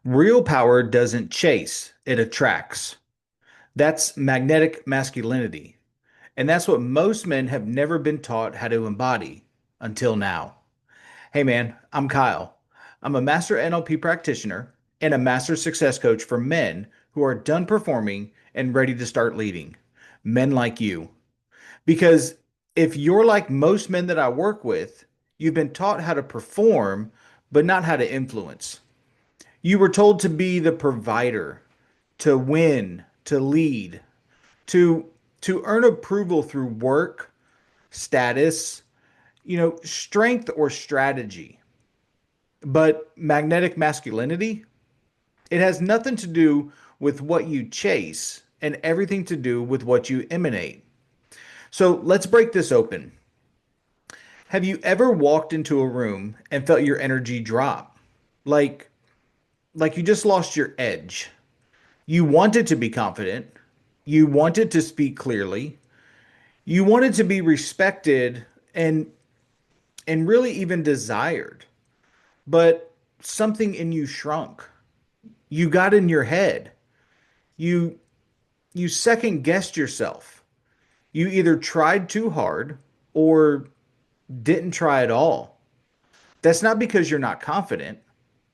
Real power doesn't chase, it attracts. That's magnetic masculinity. And that's what most men have never been taught how to embody until now. Hey man, I'm Kyle. I'm a master NLP practitioner and a master success coach for men who are done performing and ready to start leading. Men like you. Because if you're like most men that I work with, you've been taught how to perform, but not how to influence. You were told to be the provider, to win, to lead, to earn approval through work, status, strength or strategy. But magnetic masculinity, it has nothing to do with what you chase and everything to do with what you emanate. So let's break this open. Have you ever walked into a room and felt your energy drop? Like like you just lost your edge. You wanted to be confident. You wanted to speak clearly. You wanted to be respected and really even desired. But something in you shrunk. You got in your head. You you second guessed yourself. You either tried too hard or didn't try at all. That's not because you're not confident.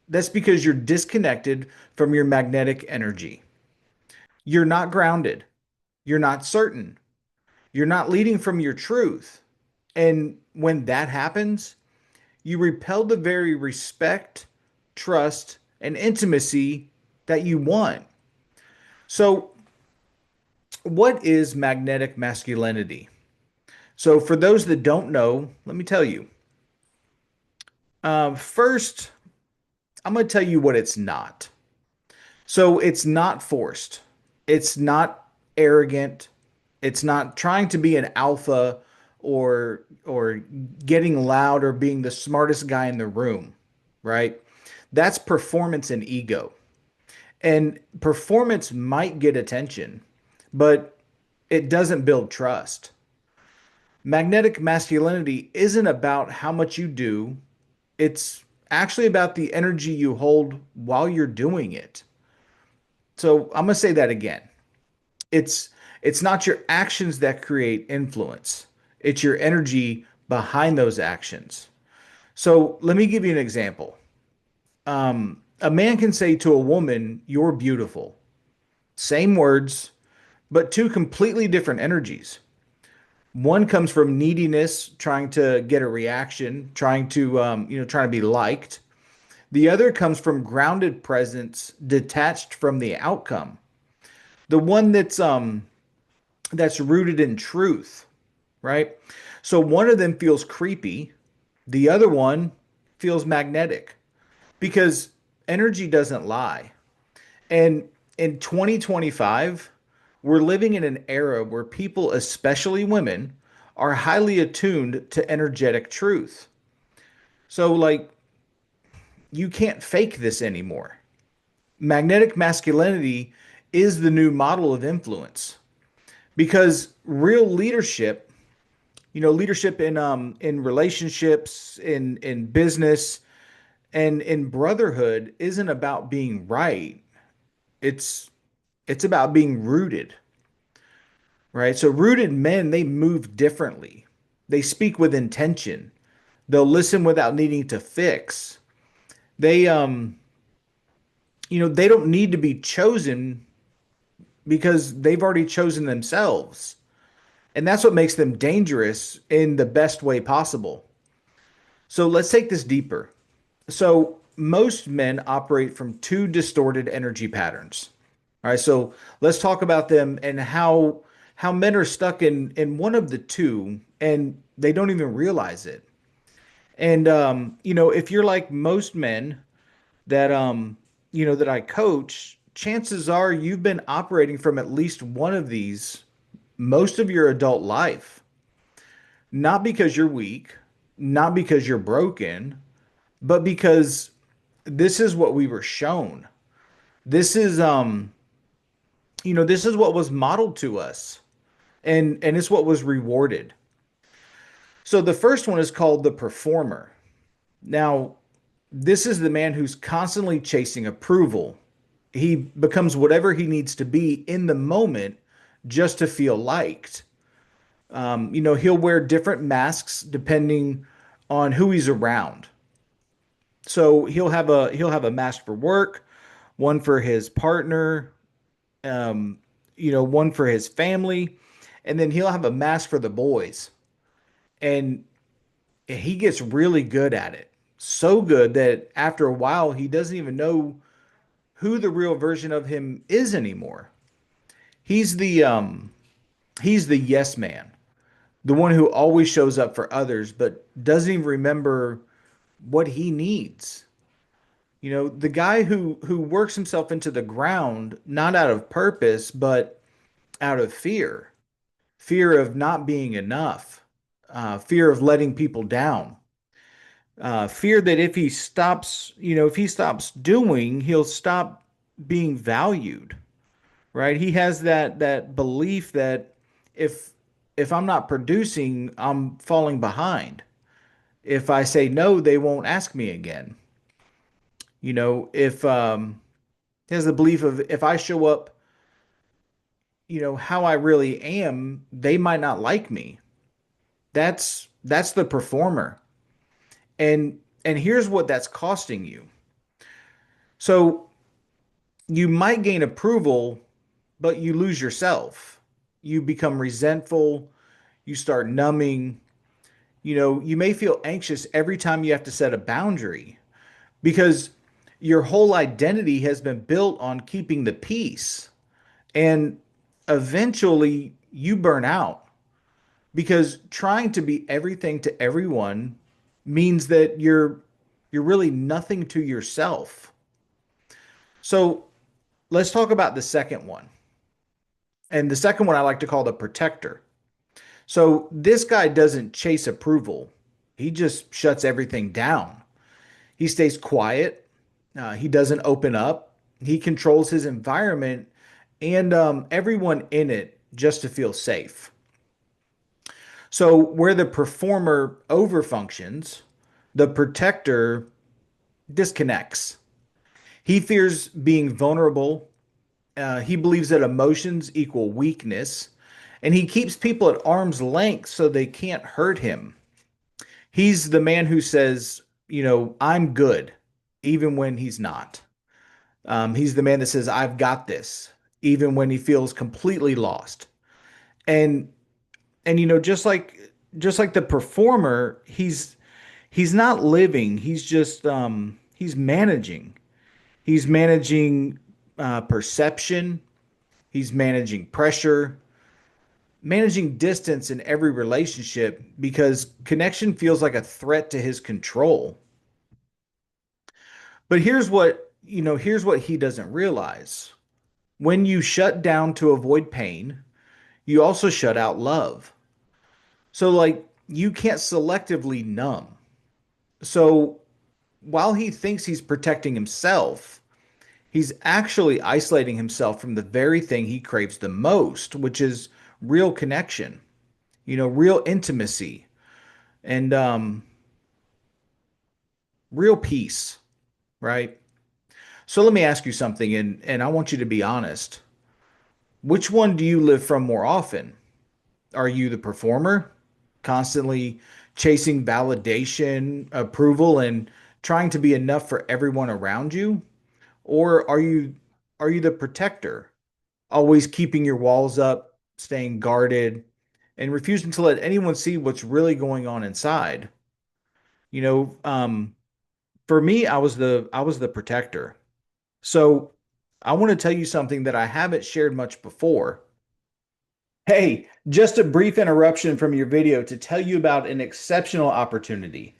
That's because you're disconnected from your magnetic energy. You're not grounded. You're not certain. You're not leading from your truth. And when that happens, you repel the very respect, trust, and intimacy that you want. So, what is magnetic masculinity? So, for those that don't know, let me tell you. First, I'm going to tell you what it's not. So, it's not forced, it's not arrogant, it's not trying to be an alpha or getting loud or being the smartest guy in the room, right? That's performance and ego. And performance might get attention, but it doesn't build trust. Magnetic masculinity isn't about how much you do, it's actually about the energy you hold while you're doing it. So I'm going to say that again. It's it's not your actions that create influence. It's your energy behind those actions. So let me give you an example. A man can say to a woman, "You're beautiful." Same words, but two completely different energies. One comes from neediness, trying to get a reaction, trying to be liked. The other comes from grounded presence, detached from the outcome. The one that's rooted in truth, right? So one of them feels creepy, the other one feels magnetic because energy doesn't lie. And in 2025, we're living in an era where people, especially women, are highly attuned to energetic truth. So, like, you can't fake this anymore. Magnetic masculinity is the new model of influence because real leadership, leadership in relationships, in business, and in brotherhood isn't about being right. It's it's about being rooted, right? So rooted men, they move differently. They speak with intention. They'll listen without needing to fix. They they don't need to be chosen because they've already chosen themselves. And that's what makes them dangerous in the best way possible. So let's take this deeper. So most men operate from two distorted energy patterns. All right, so let's talk about them and how men are stuck in one of the two and they don't even realize it. And if you're like most men that that I coach, chances are you've been operating from at least one of these most of your adult life. Not because you're weak, not because you're broken, but because this is what we were shown. This is this is what was modeled to us and it's what was rewarded. So the first one is called the performer. Now, This is the man who's constantly chasing approval. He becomes whatever he needs to be in the moment just to feel liked. He'll wear different masks depending on who he's around. So he'll have a mask for work, one for his partner, one for his family, and then he'll have a mask for the boys. And he gets really good at it. So good that after a while he doesn't even know who the real version of him is anymore. He's the um he's the yes man, the one who always shows up for others but doesn't even remember what he needs. The guy who works himself into the ground not out of purpose but out of fear. Fear of not being enough. Fear of letting people down. Fear that if he stops doing, he'll stop being valued, right? He has that belief that if if I'm not producing, I'm falling behind. If I say no, they won't ask me again. If he has the belief of if I show up, how I really am, they might not like me. That's the performer. And here's what that's costing you. So you might gain approval, but you lose yourself. You become resentful, you start numbing. You may feel anxious every time you have to set a boundary because your whole identity has been built on keeping the peace. And eventually you burn out because trying to be everything to everyone means that you're really nothing to yourself. So let's talk about the second one. And the second one I like to call the protector. So this guy doesn't chase approval. He just shuts everything down. He stays quiet. He doesn't open up. He controls his environment and everyone in it just to feel safe. So where the performer overfunctions, the protector disconnects. He fears being vulnerable. He believes that emotions equal weakness, and he keeps people at arm's length so they can't hurt him. He's the man who says, I'm good, even when he's not. He's the man that says, I've got this, even when he feels completely lost. And just like the performer, he's not living. He's just he's managing. He's managing perception. He's managing pressure, managing distance in every relationship because connection feels like a threat to his control. But here's what he doesn't realize. When you shut down to avoid pain, you also shut out love. So like you can't selectively numb. So while he thinks he's protecting himself, he's actually isolating himself from the very thing he craves the most, which is real connection, real intimacy and real peace, right? So let me ask you something, and I want you to be honest. Which one do you live from more often? Are you the performer, constantly chasing validation, approval, and trying to be enough for everyone around you? Or are you the protector, always keeping your walls up, staying guarded, and refusing to let anyone see what's really going on inside? You know, um, for me, I was the protector. So I want to tell you something that I haven't shared much before. Hey, just a brief interruption from your video to tell you about an exceptional opportunity.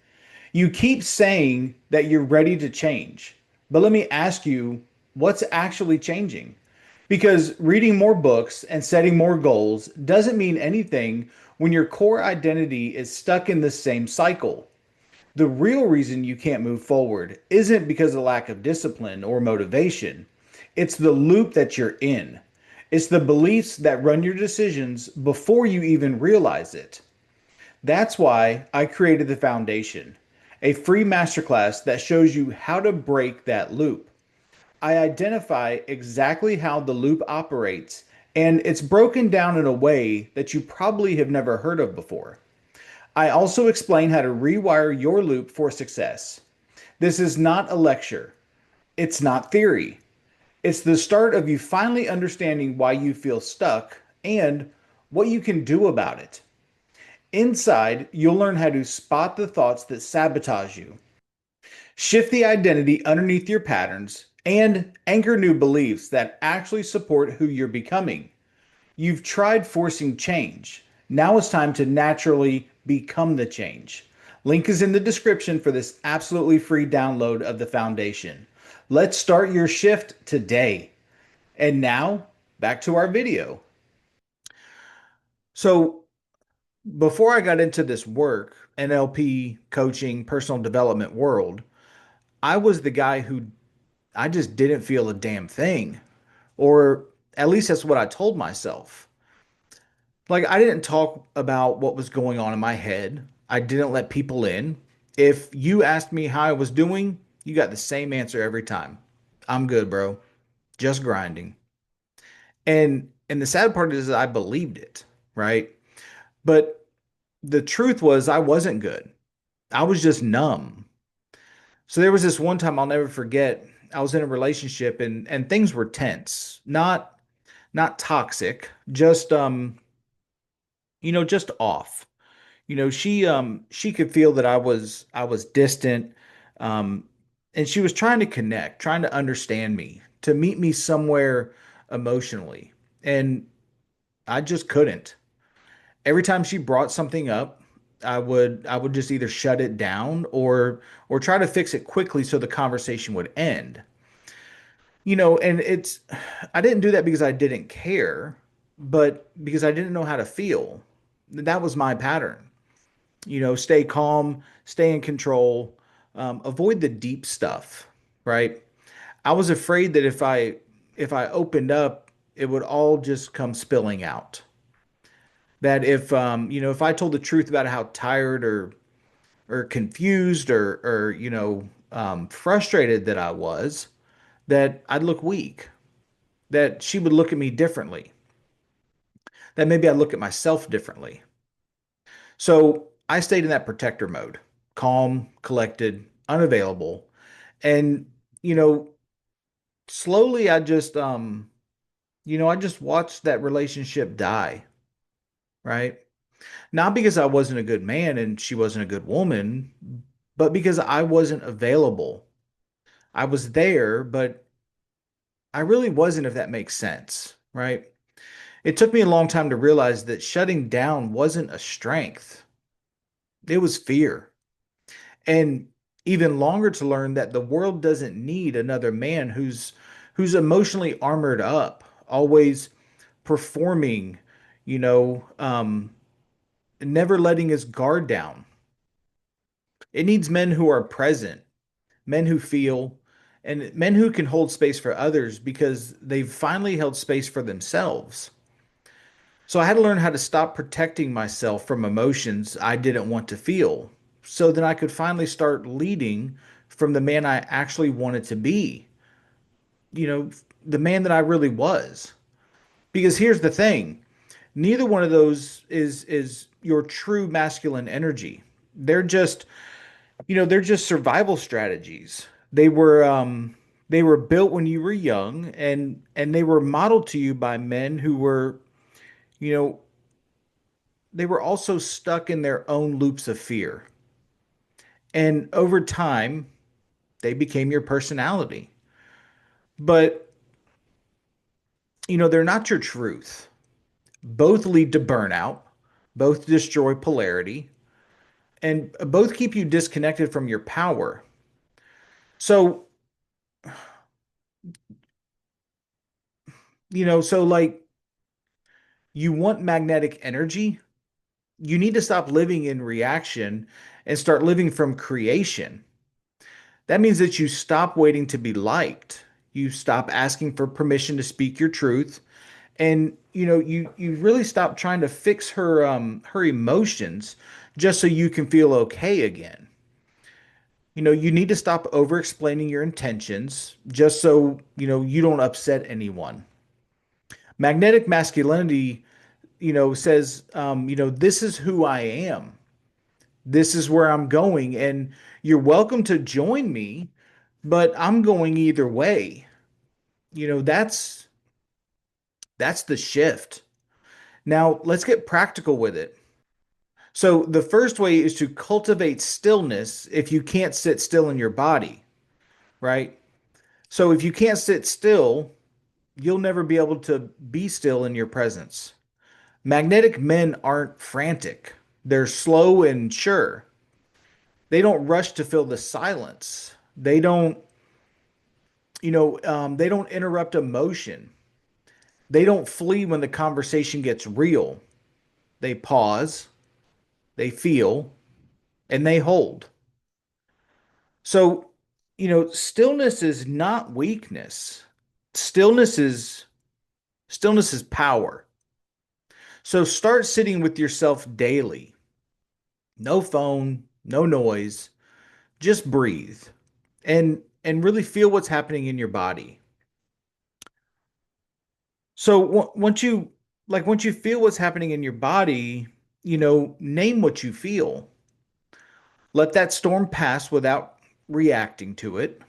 You keep saying that you're ready to change, but let me ask you, what's actually changing? Because reading more books and setting more goals doesn't mean anything when your core identity is stuck in the same cycle. The real reason you can't move forward isn't because of lack of discipline or motivation. It's the loop that you're in. It's the beliefs that run your decisions before you even realize it. That's why I created the foundation. a free masterclass that shows you how to break that loop. I identify exactly how the loop operates, and it's broken down in a way that you probably have never heard of before. I also explain how to rewire your loop for success. This is not a lecture, it's not theory. It's the start of you finally understanding why you feel stuck and what you can do about it. Inside, you'll learn how to spot the thoughts that sabotage you, shift the identity underneath your patterns, and anchor new beliefs that actually support who you're becoming. You've tried forcing change. Now it's time to naturally become the change. Link is in the description for this absolutely free download of the foundation. Let's start your shift today. And now, back to our video. So, before I got into this work, NLP, coaching, personal development world, I was the guy who I just didn't feel a damn thing. Or at least that's what I told myself. Like, I didn't talk about what was going on in my head. I didn't let people in. If you asked me how I was doing, you got the same answer every time. I'm good, bro. Just grinding. And the sad part is that I believed it, right? But the truth was I wasn't good. I was just numb. So there was this one time I'll never forget. I was in a relationship and things were tense. Not toxic, just just off. She could feel that I was distant, um and she was trying to connect, trying to understand me, to meet me somewhere emotionally. And I just couldn't. Every time she brought something up, I would just either shut it down or try to fix it quickly so the conversation would end. And I didn't do that because I didn't care, but because I didn't know how to feel. That was my pattern. Stay calm, stay in control, avoid the deep stuff, right? I was afraid that if I opened up, it would all just come spilling out. That if I told the truth about how tired or confused or frustrated that I was, that I'd look weak, that she would look at me differently, that maybe I'd look at myself differently. So I stayed in that protector mode, calm, collected, unavailable. And, you know, slowly I just watched that relationship die, right? Not because I wasn't a good man and she wasn't a good woman, but because I wasn't available. I was there, but I really wasn't, if that makes sense, right? It took me a long time to realize that shutting down wasn't a strength, it was fear. And even longer to learn that the world doesn't need another man who's emotionally armored up, always performing, you know, um, never letting his guard down. It needs men who are present, men who feel, and men who can hold space for others because they've finally held space for themselves. So I had to learn how to stop protecting myself from emotions I didn't want to feel, so then I could finally start leading from the man I actually wanted to be, you know, the man that I really was. Because here's the thing, neither one of those is your true masculine energy. They're just, they're just survival strategies. They were built when you were young, and they were modeled to you by men who were, you know, they were also stuck in their own loops of fear. And over time, they became your personality. But, they're not your truth. Both lead to burnout, both destroy polarity, and both keep you disconnected from your power. So, like, you want magnetic energy, you need to stop living in reaction and start living from creation. That means that you stop waiting to be liked. You stop asking for permission to speak your truth, and you really stop trying to fix her emotions just so you can feel okay again. You need to stop over explaining your intentions just so, you don't upset anyone. Magnetic masculinity, says, this is who I am. This is where I'm going, and you're welcome to join me, but I'm going either way. You know, that's the shift. Now, let's get practical with it. So, the first way is to cultivate stillness if you can't sit still in your body, right? So, if you can't sit still, you'll never be able to be still in your presence. Magnetic men aren't frantic, they're slow and sure. They don't rush to fill the silence. They don't interrupt emotion. They don't flee when the conversation gets real. They pause, they feel, and they hold. So, stillness is not weakness. Stillness is stillness is power. So start sitting with yourself daily. No phone, no noise, just breathe and really feel what's happening in your body. So once you feel what's happening in your body, name what you feel. Let that storm pass without reacting to it.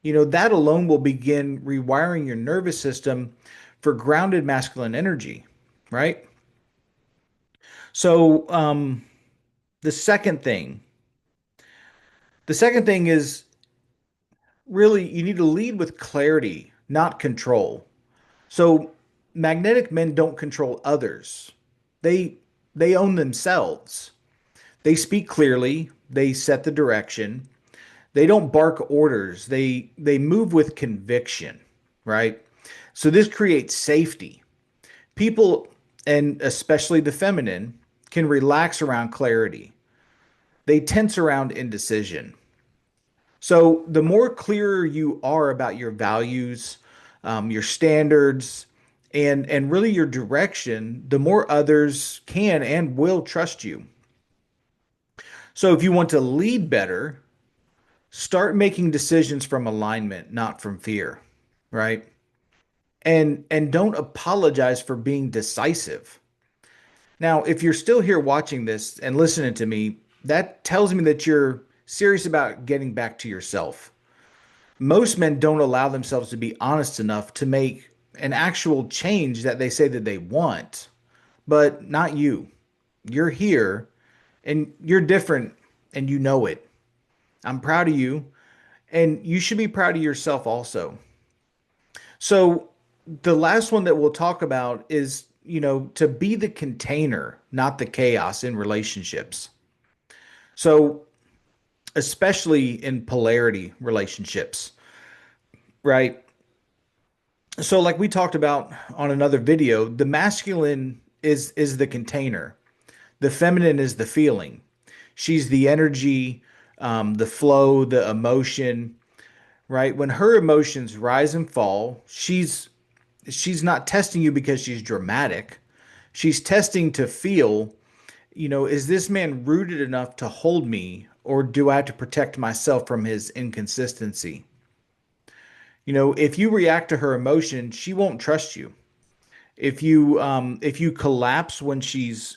That alone will begin rewiring your nervous system for grounded masculine energy, right? So, the second thing, the second thing is really you need to lead with clarity, not control. So, magnetic men don't control others. They they own themselves. They speak clearly, they set the direction. They don't bark orders. They move with conviction, right? So this creates safety. People, and especially the feminine, can relax around clarity. They tense around indecision. So the more clearer you are about your values, your standards, and really your direction, the more others can and will trust you. So if you want to lead better, start making decisions from alignment, not from fear, right? And don't apologize for being decisive. Now, if you're still here watching this and listening to me, that tells me that you're serious about getting back to yourself. Most men don't allow themselves to be honest enough to make an actual change that they say that they want, but not you. You're here and you're different and you know it. I'm proud of you, and you should be proud of yourself also. So, the last one that we'll talk about is, to be the container, not the chaos in relationships. So, especially in polarity relationships, right? So, like we talked about on another video, the masculine is the container. The feminine is the feeling. She's the energy, the flow, the emotion, right? When her emotions rise and fall, she's not testing you because she's dramatic. She's testing to feel, is this man rooted enough to hold me, or do I have to protect myself from his inconsistency? If you react to her emotion, she won't trust you. If you collapse when she's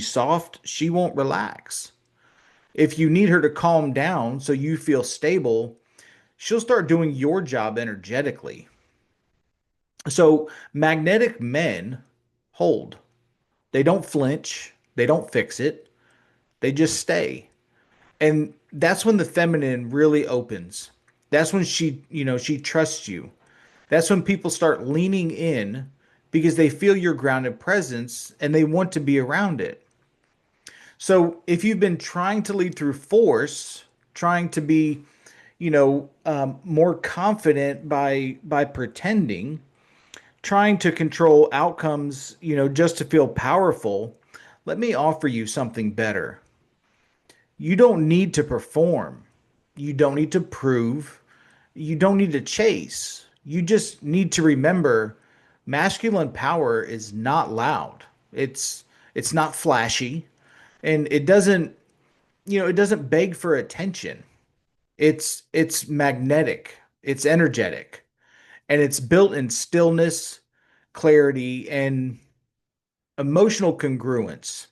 soft, she won't relax. If you need her to calm down so you feel stable, she'll start doing your job energetically. So magnetic men hold. They don't flinch, they don't fix it, they just stay. And that's when the feminine really opens. That's when she trusts you. That's when people start leaning in because they feel your grounded presence and they want to be around it. So if you've been trying to lead through force, trying to be, more confident by pretending, trying to control outcomes, just to feel powerful, let me offer you something better. You don't need to perform. You don't need to prove. You don't need to chase. You just need to remember masculine power is not loud. It's not flashy, and it doesn't beg for attention. It's magnetic, it's energetic, and it's built in stillness, clarity, and emotional congruence.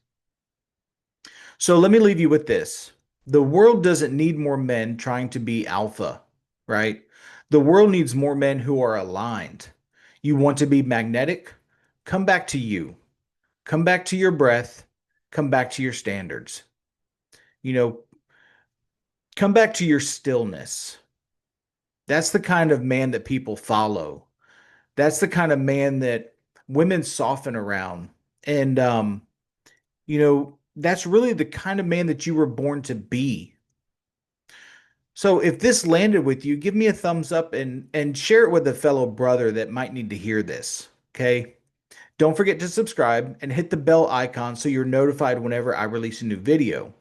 So let me leave you with this. The world doesn't need more men trying to be alpha, right? The world needs more men who are aligned. You want to be magnetic? Come back to you. Come back to your breath. Come back to your standards. You know, come back to your stillness. That's the kind of man that people follow. That's the kind of man that women soften around. And that's really the kind of man that you were born to be. So if this landed with you, give me a thumbs up and share it with a fellow brother that might need to hear this. Okay? Don't forget to subscribe and hit the bell icon so you're notified whenever I release a new video.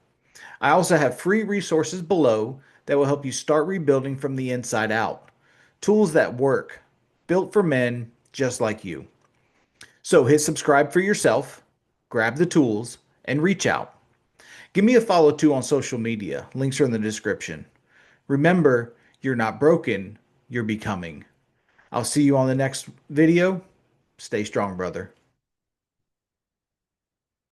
I also have free resources below that will help you start rebuilding from the inside out. Tools that work, built for men just like you. So hit subscribe for yourself, grab the tools, and reach out. Give me a follow too on social media. Links are in the description. Remember, you're not broken, you're becoming. I'll see you on the next video. Stay strong, brother.